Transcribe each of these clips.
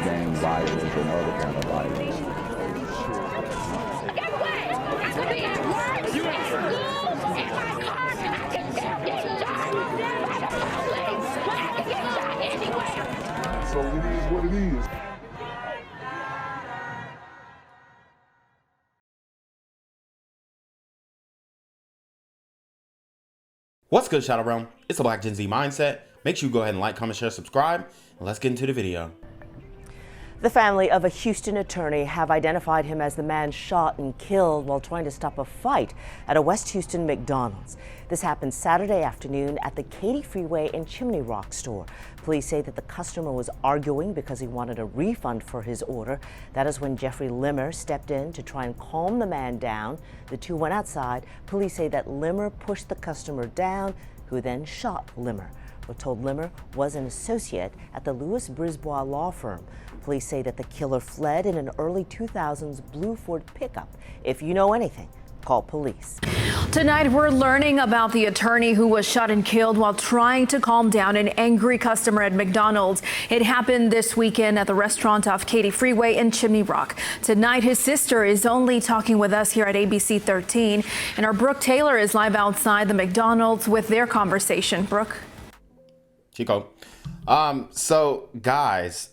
gang violence and other kind of violence. Get away! I could be at work, at school, in my car, I can still get shot by the police, but I can get shot anywhere. So it is what it is. What's good, Shadow Realm? It's the Black Gen Z Mindset. Make sure you go ahead and like, comment, share, subscribe, and let's get into the video. The family of a Houston attorney have identified him as the man shot and killed while trying to stop a fight at a West Houston McDonald's. This happened Saturday afternoon at the Katy Freeway and Chimney Rock store. Police say that the customer was arguing because he wanted a refund for his order. That is when Jeffrey Limmer stepped in to try and calm the man down. The two went outside. Police say that Limmer pushed the customer down, who then shot Limmer. We're told Limmer was an associate at the Louis Brisbois law firm. Police say that the killer fled in an early 2000s blue Ford pickup. If you know anything, call police. Tonight, we're learning about the attorney who was shot and killed while trying to calm down an angry customer at McDonald's. It happened this weekend at the restaurant off Katy Freeway in Chimney Rock. Tonight, his sister is only talking with us here at ABC 13, and our Brooke Taylor is live outside the McDonald's with their conversation. Brooke? Chico. So guys,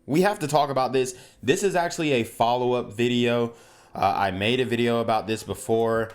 we have to talk about this. This is actually a follow-up video. I made a video about this before.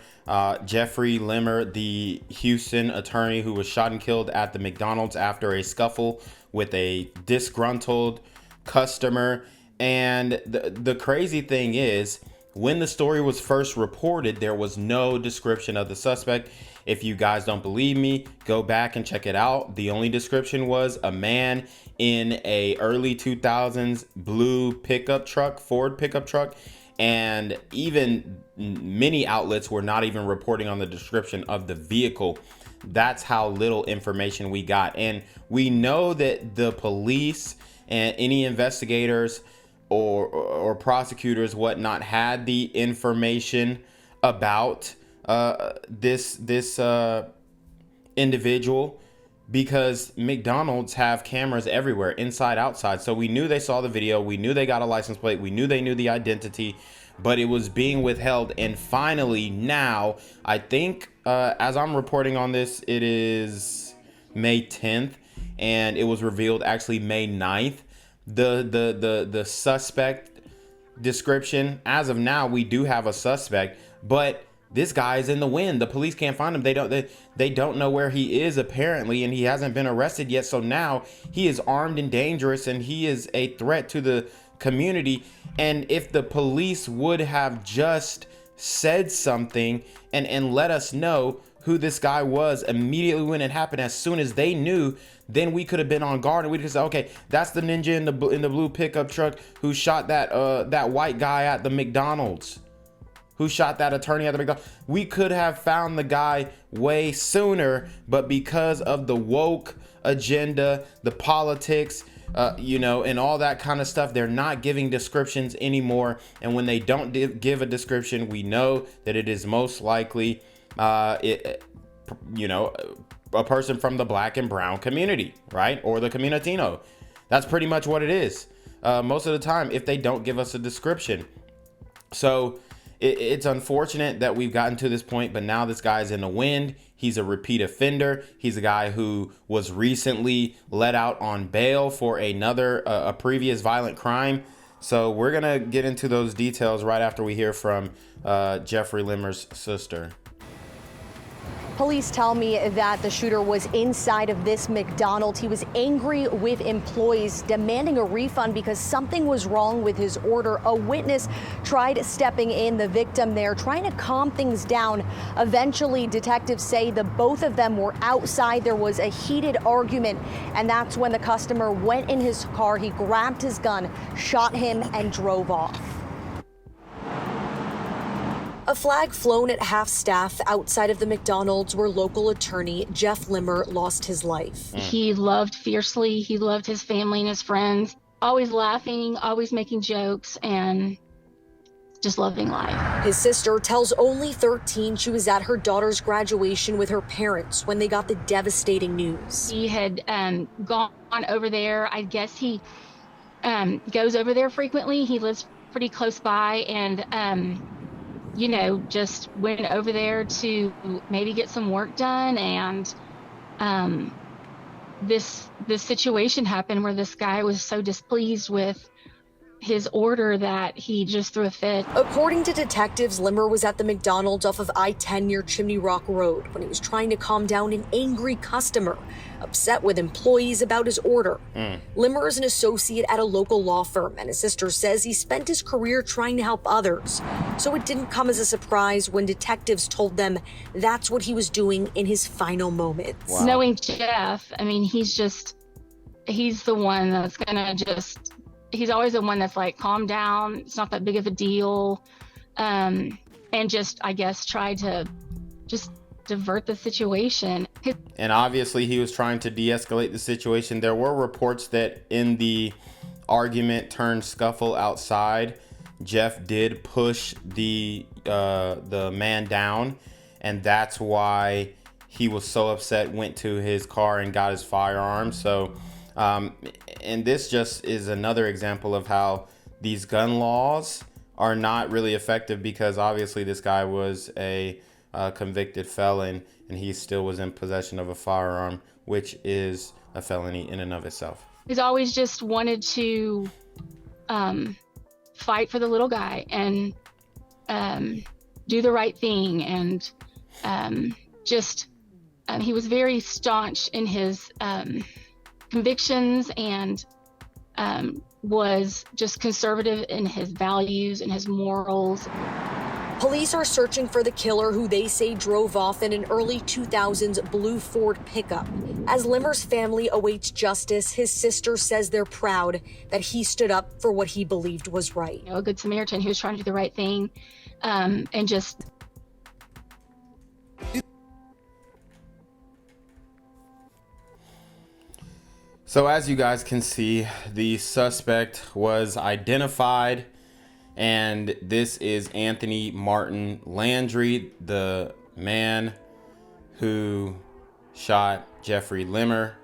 Jeffrey Limmer, the Houston attorney who was shot and killed at the McDonald's after a scuffle with a disgruntled customer. And the crazy thing is, when the story was first reported, there was no description of the suspect. If you guys don't believe me, go back and check it out. The only description was a man in a early 2000s blue pickup truck, Ford pickup truck. And even many outlets were not even reporting on the description of the vehicle. That's how little information we got. And we know that the police and any investigators or prosecutors, whatnot, had the information about this individual, because McDonald's have cameras everywhere, inside, outside. So we knew they saw the video. We knew they got a license plate. We knew they knew the identity, but it was being withheld. And finally, now, I think as I'm reporting on this, it is May 10th, and it was revealed actually May 9th. The suspect description, as of now, we do have a suspect, but this guy is in the wind. The police can't find him. They don't know where he is, apparently, and he hasn't been arrested yet. So now he is armed and dangerous, and he is a threat to the community. And if the police would have just said something and let us know who this guy was immediately when it happened, as soon as they knew, then we could have been on guard, and we could say, okay, that's the ninja in the blue pickup truck who shot that white guy at the McDonald's, who shot that attorney at the McDonald's. We could have found the guy way sooner, but because of the woke agenda, the politics, and all that kind of stuff, they're not giving descriptions anymore. And when they don't give a description, we know that it is most likely a person from the black and brown community, right? Or the Comunitino. That's pretty much what it is. Most of the time, if they don't give us a description. So it's unfortunate that we've gotten to this point, but now this guy's in the wind. He's a repeat offender. He's a guy who was recently let out on bail for a previous violent crime. So we're going to get into those details right after we hear from Jeffrey Limmer's sister. Police tell me that the shooter was inside of this McDonald's. He was angry with employees, demanding a refund because something was wrong with his order. A witness tried stepping in, the victim there, trying to calm things down. Eventually, detectives say the both of them were outside. There was a heated argument, and that's when the customer went in his car. He grabbed his gun, shot him, and drove off. A flag flown at half-staff outside of the McDonald's where local attorney Jeff Limmer lost his life. He loved fiercely. He loved his family and his friends. Always laughing, always making jokes, and just loving life. His sister tells Only 13 she was at her daughter's graduation with her parents when they got the devastating news. He had gone over there. I guess he goes over there frequently. He lives pretty close by, and you know, just went over there to maybe get some work done. And this situation happened where this guy was so displeased with his order that he just threw a fit. According to detectives, Limmer was at the McDonald's off of I-10 near Chimney Rock Road when he was trying to calm down an angry customer, upset with employees about his order. Limmer is an associate at a local law firm, and his sister says he spent his career trying to help others. So it didn't come as a surprise when detectives told them that's what he was doing in his final moments. Wow. Knowing Jeff, I mean, he's the one that's gonna just, he's always the one that's like, calm down, it's not that big of a deal. And just, I guess, try to just divert the situation. And obviously he was trying to de-escalate the situation. There were reports that in the argument turned scuffle outside, Jeff did push the man down, and that's why he was so upset, went to his car and got his firearm. So and this just is another example of how these gun laws are not really effective, because obviously this guy was a convicted felon and he still was in possession of a firearm, which is a felony in and of itself. He's always just wanted to fight for the little guy and do the right thing, and he was very staunch in his convictions, and was just conservative in his values and his morals. Police are searching for the killer, who they say drove off in an early 2000s blue Ford pickup. As Limmer's family awaits justice, his sister says they're proud that he stood up for what he believed was right. You know, a good Samaritan who was trying to do the right thing, and just... So as you guys can see, the suspect was identified, and this is Anthony Martin Landry, the man who shot Jeffrey Limmer.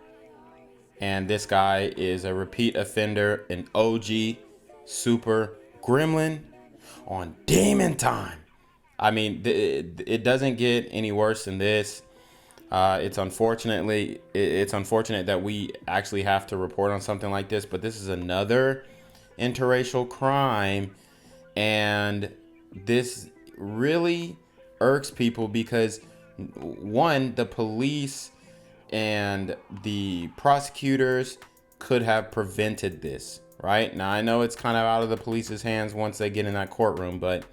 And this guy is a repeat offender, an OG super gremlin on demon time. I mean, it doesn't get any worse than this. It's unfortunate that we actually have to report on something like this, but this is another interracial crime, and this really irks people because, one, the police and the prosecutors could have prevented this, right? Now, I know it's kind of out of the police's hands once they get in that courtroom, but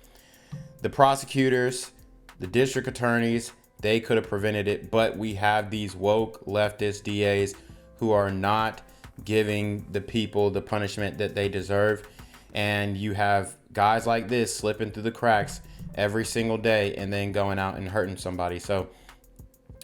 the prosecutors, the district attorneys, they could have prevented it. But we have these woke leftist DAs who are not giving the people the punishment that they deserve. And you have guys like this slipping through the cracks every single day and then going out and hurting somebody. So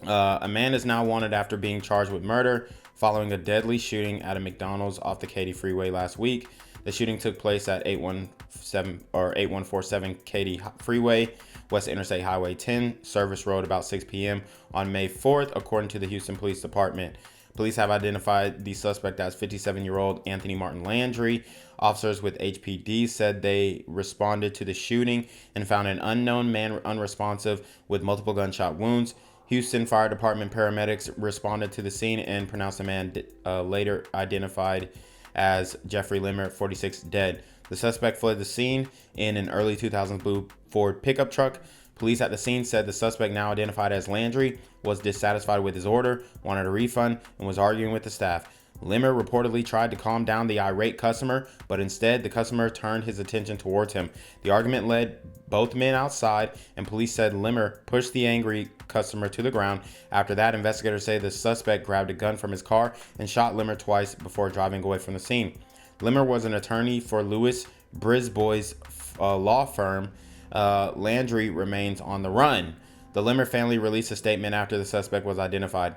a man is now wanted after being charged with murder following a deadly shooting at a McDonald's off the Katy Freeway last week. The shooting took place at 8147 Katy Freeway, West Interstate Highway 10, Service Road, about 6 p.m. on May 4th, according to the Houston Police Department. Police have identified the suspect as 57-year-old Anthony Martin Landry. Officers with HPD said they responded to the shooting and found an unknown man unresponsive with multiple gunshot wounds. Houston Fire Department paramedics responded to the scene and pronounced the man later identified as Jeffrey Limmer, 46, dead. The suspect fled the scene in an early 2000s blue Ford pickup truck. Police at the scene said the suspect, now identified as Landry, was dissatisfied with his order, wanted a refund, and was arguing with the staff. Limmer reportedly tried to calm down the irate customer, but instead the customer turned his attention towards him. The argument led both men outside, and police said Limmer pushed the angry customer to the ground. After that, investigators say the suspect grabbed a gun from his car and shot Limmer twice before driving away from the scene. Limmer was an attorney for Lewis Brisbois law firm. Landry remains on the run. The Limmer family released a statement after the suspect was identified.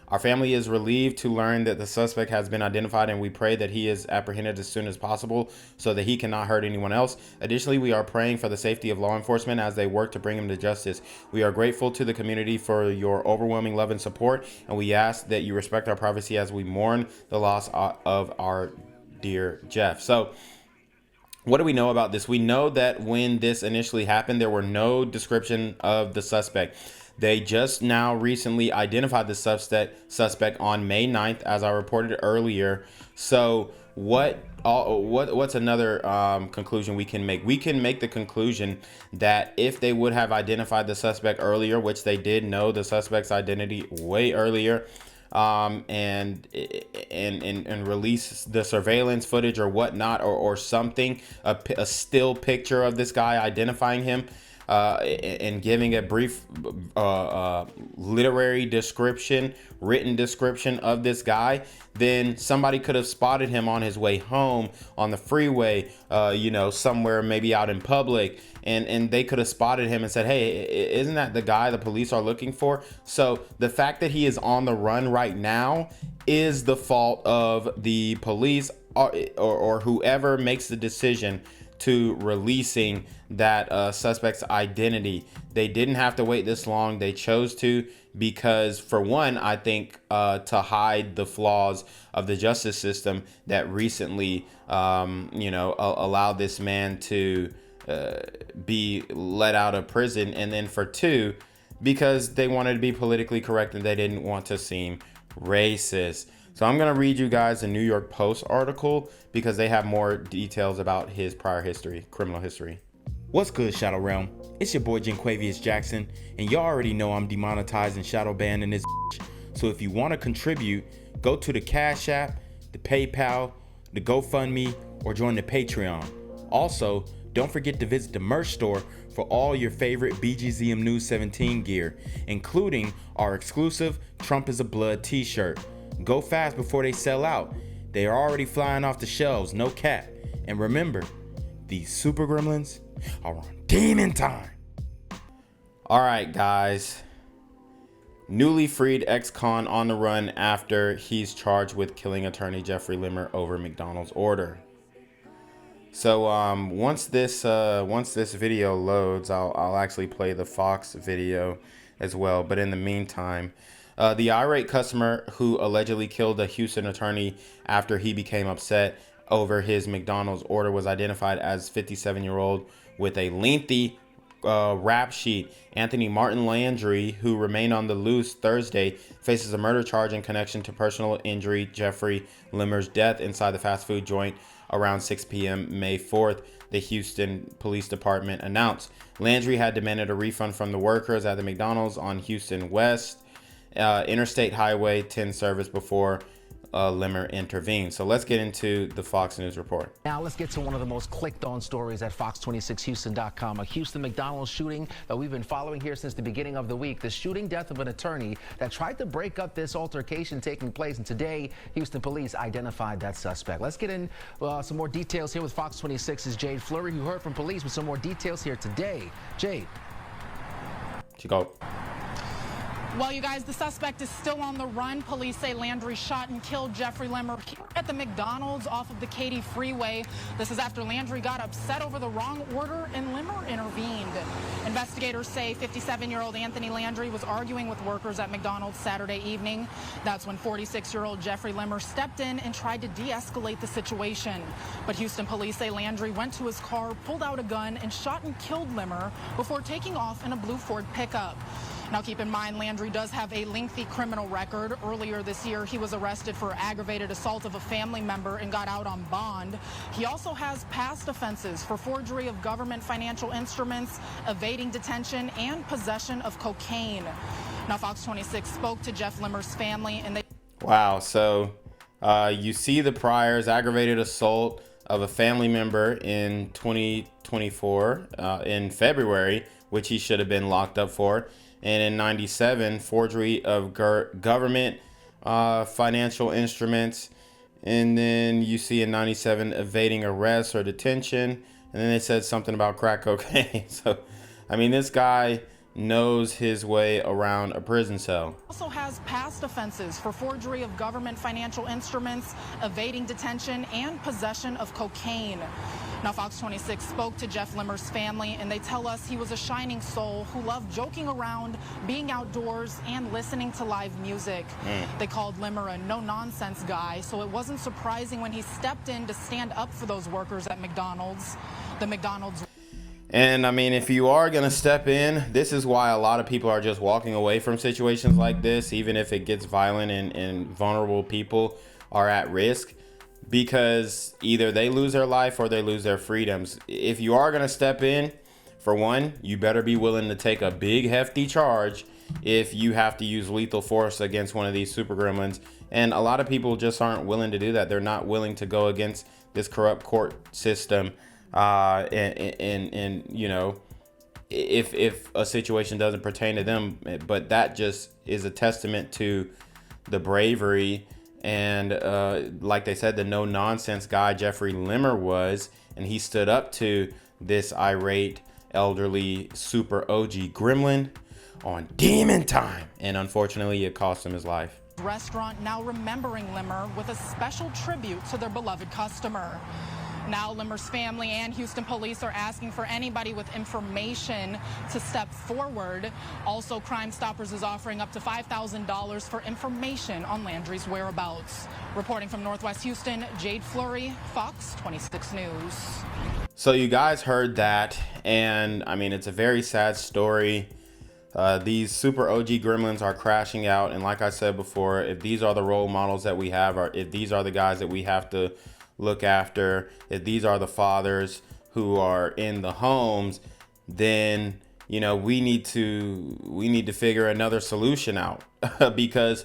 Our family is relieved to learn that the suspect has been identified, and we pray that he is apprehended as soon as possible so that he cannot hurt anyone else. Additionally, we are praying for the safety of law enforcement as they work to bring him to justice. We are grateful to the community for your overwhelming love and support, and we ask that you respect our privacy as we mourn the loss of our Dear Jeff. So what do we know about this? We know that when this initially happened, there were no description of the suspect. They just now recently identified the suspect on May 9th, as I reported earlier. So what's another conclusion we can make? We can make the conclusion that if they would have identified the suspect earlier, which they did know the suspect's identity way earlier, and release the surveillance footage or whatnot, or something, a still picture of this guy identifying him, and giving a brief literary description, written description of this guy, then somebody could have spotted him on his way home on the freeway, somewhere maybe out in public, and they could have spotted him and said, hey, isn't that the guy the police are looking for? So the fact that he is on the run right now is the fault of the police, or whoever makes the decision to releasing that suspect's identity. They didn't have to wait this long. They chose to because, for one, I think to hide the flaws of the justice system that recently, allowed this man to be let out of prison. And then for two, because they wanted to be politically correct and they didn't want to seem racist. So I'm going to read you guys a New York Post article because they have more details about his prior history, criminal history. What's good, Shadow Realm? It's your boy Jenquavius Jackson, and y'all already know I'm demonetized and shadow banned in this bitch. So if you want to contribute, go to the Cash App, the PayPal, the GoFundMe, or join the Patreon. Also, don't forget to visit the merch store for all your favorite BGZM News 17 gear, including our exclusive Trump is a Blood t-shirt. Go fast before they sell out. They are already flying off the shelves, no cap. And remember, these super gremlins are on demon time. All right, guys. Newly freed ex-con on the run after he's charged with killing attorney Jeffrey Limmer over McDonald's order. So once this video loads, I'll actually play the Fox video as well. But in the meantime, the irate customer who allegedly killed a Houston attorney after he became upset over his McDonald's order was identified as 57-year-old with a lengthy rap sheet. Anthony Martin Landry, who remained on the loose Thursday, faces a murder charge in connection to personal injury Jeffrey Limmer's death inside the fast food joint around 6 p.m. May 4th, the Houston Police Department announced. Landry had demanded a refund from the workers at the McDonald's on Houston West Interstate Highway 10 service before Limmer intervened. So let's get into the Fox News report. Now let's get to one of the most clicked on stories at fox26houston.com. A Houston McDonald's shooting that we've been following here since the beginning of the week. The shooting death of an attorney that tried to break up this altercation taking place. And today, Houston police identified that suspect. Let's get in some more details here with Fox 26's Jade Fleury, who heard from police with some more details here today. Jade. Chico. Well, you guys, the suspect is still on the run. Police say Landry shot and killed Jeffrey Limmer here at the McDonald's off of the Katy Freeway. This is after Landry got upset over the wrong order and Limmer intervened. Investigators say 57-year-old Anthony Landry was arguing with workers at McDonald's Saturday evening. That's when 46-year-old Jeffrey Limmer stepped in and tried to de-escalate the situation. But Houston police say Landry went to his car, pulled out a gun, and shot and killed Limmer before taking off in a blue Ford pickup. Now, keep in mind, Landry does have a lengthy criminal record. Earlier this year, he was arrested for aggravated assault of a family member and got out on bond. He also has past offenses for forgery of government financial instruments, evading detention, and possession of cocaine. Now, Fox 26 spoke to Jeff Limmer's family, and they... Wow, so you see the priors, aggravated assault of a family member in 2024, in February, which he should have been locked up for. And in 97, forgery of government financial instruments. And then you see in 97, evading arrest or detention. And then they said something about crack cocaine. So, I mean, this guy knows his way around a prison cell. Also has past offenses for forgery of government financial instruments, evading detention, and possession of cocaine. Now, Fox 26 spoke to Jeff Limmer's family, and they tell us he was a shining soul who loved joking around, being outdoors, and listening to live music. They called Limmer a no-nonsense guy, so it wasn't surprising when he stepped in to stand up for those workers at McDonald's. The McDonald's. And I mean, if you are going to step in, this is why a lot of people are just walking away from situations like this, even if it gets violent and vulnerable people are at risk, because either they lose their life or they lose their freedoms. If you are going to step in, for one, you better be willing to take a big hefty charge if you have to use lethal force against one of these super gremlins. And a lot of people just aren't willing to do that. They're not willing to go against this corrupt court system. And you know, if a situation doesn't pertain to them, but that just is a testament to the bravery and like they said, the no nonsense guy Jeffrey Limmer was, and he stood up to this irate elderly super OG gremlin on demon time, and unfortunately it cost him his life. Restaurant now remembering Limmer with a special tribute to their beloved customer. Now Limmer's family and Houston police are asking for anybody with information to step forward. Also, Crime Stoppers is offering up to $5,000 for information on Landry's whereabouts. Reporting from Northwest Houston, Jade Fleury, Fox 26 News. So you guys heard that, and I mean, it's a very sad story. These super OG gremlins are crashing out, and like I said before, if these are the role models that we have, or if these are the guys that we have to look after, if these are the fathers who are in the homes, then you know we need to figure another solution out because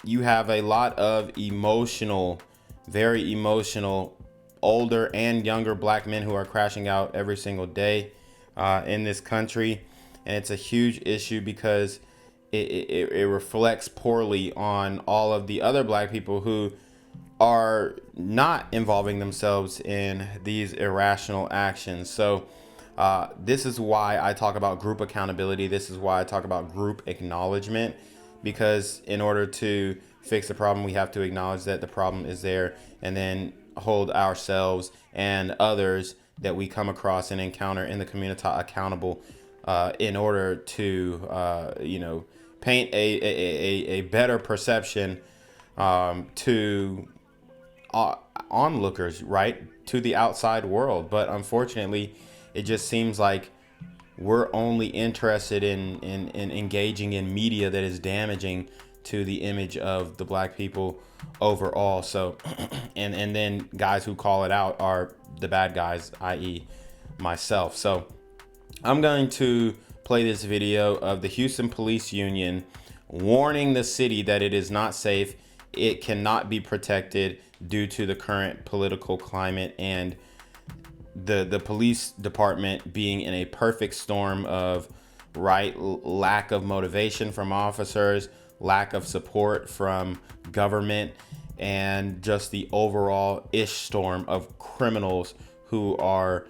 you have a lot of emotional, very emotional older and younger black men who are crashing out every single day in this country, and it's a huge issue because it reflects poorly on all of the other black people who are not involving themselves in these irrational actions. So this is why I talk about group accountability. This is why I talk about group acknowledgement, because in order to fix the problem, we have to acknowledge that the problem is there and then hold ourselves and others that we come across and encounter in the community accountable in order to you know, paint a better perception to onlookers, right, to the outside world. But unfortunately, it just seems like we're only interested in engaging in media that is damaging to the image of the black people overall. So and then guys who call it out are the bad guys, i.e. myself. So I'm going to play this video of the Houston Police Union warning the city that it is not safe, it cannot be protected due to the current political climate, and the police department being in a perfect storm of lack of motivation from officers, lack of support from government, and just the overall storm of criminals who are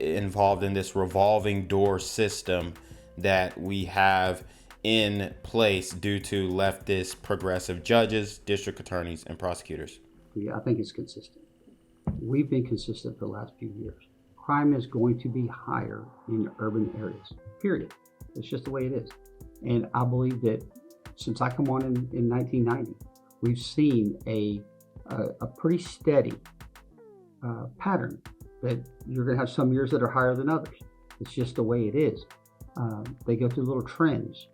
involved in this revolving door system that we have in place due to leftist progressive judges, district attorneys, and prosecutors. Yeah, I think it's consistent. We've been consistent for the last few years. Crime is going to be higher in urban areas, period. It's just the way it is. And I believe that since I come on in 1990, we've seen a pretty steady pattern that you're going to have some years that are higher than others. It's just the way it is. They go through little trends.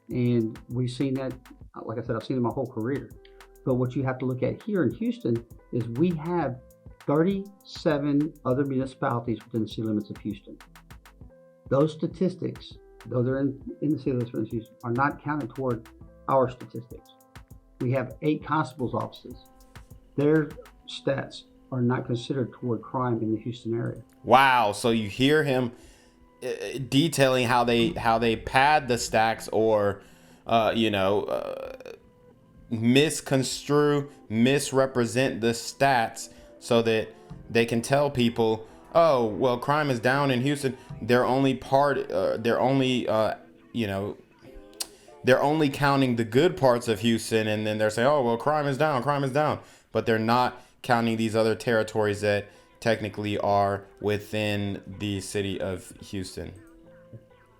And we've seen that, like I said, I've seen it my whole career. But what you have to look at here in Houston is we have 37 other municipalities within the city limits of Houston. Those statistics, though they're in the city limits of Houston, are not counted toward our statistics. We have 8 constables' offices. Their stats are not considered toward crime in the Houston area. Wow. So you hear him detailing how they pad the stacks or misconstrue, misrepresent the stats so that they can tell people, oh, well, crime is down in Houston. they're only counting the good parts of Houston, and then they're saying, oh, well, crime is down, but they're not counting these other territories that technically are within the city of Houston.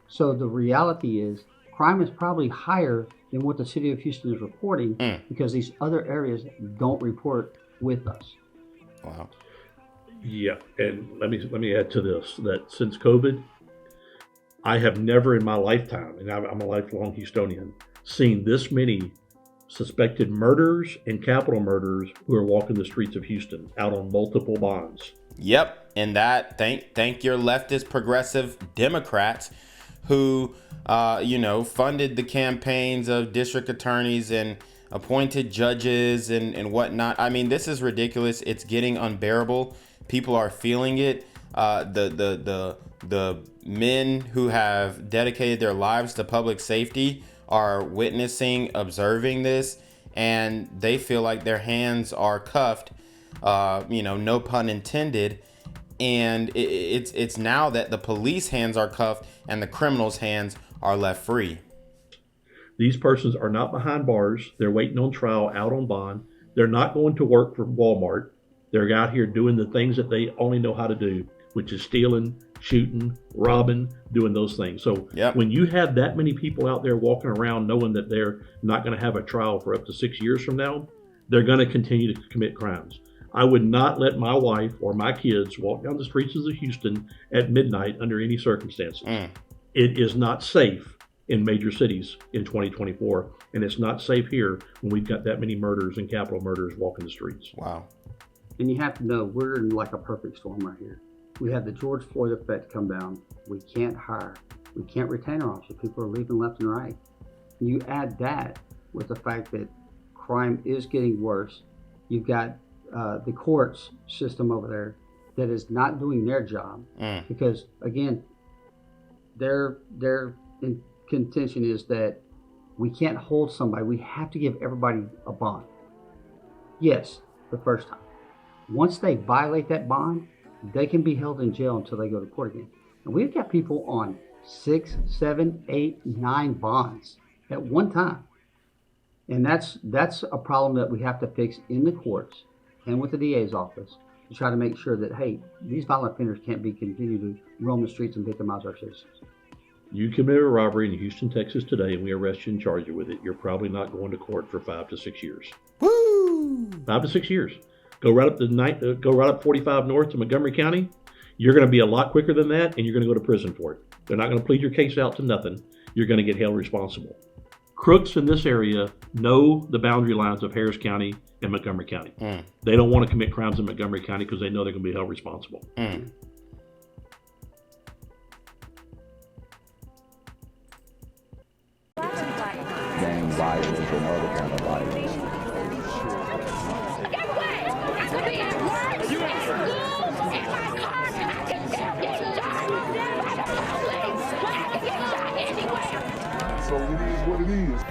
So the reality is crime is probably higher than what the city of Houston is reporting because these other areas don't report with us. Wow. Yeah, and let me add to this, that since COVID, I have never in my lifetime, and I'm a lifelong Houstonian, seen this many suspected murderers and capital murderers who are walking the streets of Houston out on multiple bonds. Yep, and that thank your leftist progressive Democrats who funded the campaigns of district attorneys and appointed judges and whatnot. I mean, this is ridiculous. It's getting unbearable. People are feeling it. The men who have dedicated their lives to public safety are witnessing, observing this, and they feel like their hands are cuffed, no pun intended. And it's now that the police hands are cuffed and the criminals' hands are left free. These persons are not behind bars. They're waiting on trial out on bond. They're not going to work for Walmart. They're out here doing the things that they only know how to do, which is stealing, shooting, robbing, doing those things. So when you have that many people out there walking around knowing that they're not going to have a trial for up to 6 years from now, they're going to continue to commit crimes. I would not let my wife or my kids walk down the streets of Houston at midnight under any circumstances. It is not safe in major cities in 2024, and it's not safe here when we've got that many murders and capital murders walking the streets. Wow. And you have to know, we're in like a perfect storm right here. We have the George Floyd effect come down. We can't hire. We can't retain our officers. People are leaving left and right. And you add that with the fact that crime is getting worse. You've got the courts system over there that is not doing their job because, again, their contention is that we can't hold somebody. We have to give everybody a bond. Yes, the first time. Once they violate that bond, they can be held in jail until they go to court again. And we've got people on 6, 7, 8, 9 bonds at one time. And that's a problem that we have to fix in the courts and with the DA's office to try to make sure that, hey, these violent offenders can't be continued to roam the streets and victimize our citizens. You commit a robbery in Houston, Texas today, and we arrest you and charge you with it, you're probably not going to court for 5 to 6 years. Woo! 5 to 6 years. Go right up 45 north to Montgomery County. You're going to be a lot quicker than that, and you're going to go to prison for it. They're not going to plead your case out to nothing. You're going to get held responsible. Crooks in this area know the boundary lines of Harris County and Montgomery County. They don't want to commit crimes in Montgomery County because they know they're going to be held responsible. Gang violence and other kind of violence. Anywhere. So it is what it is.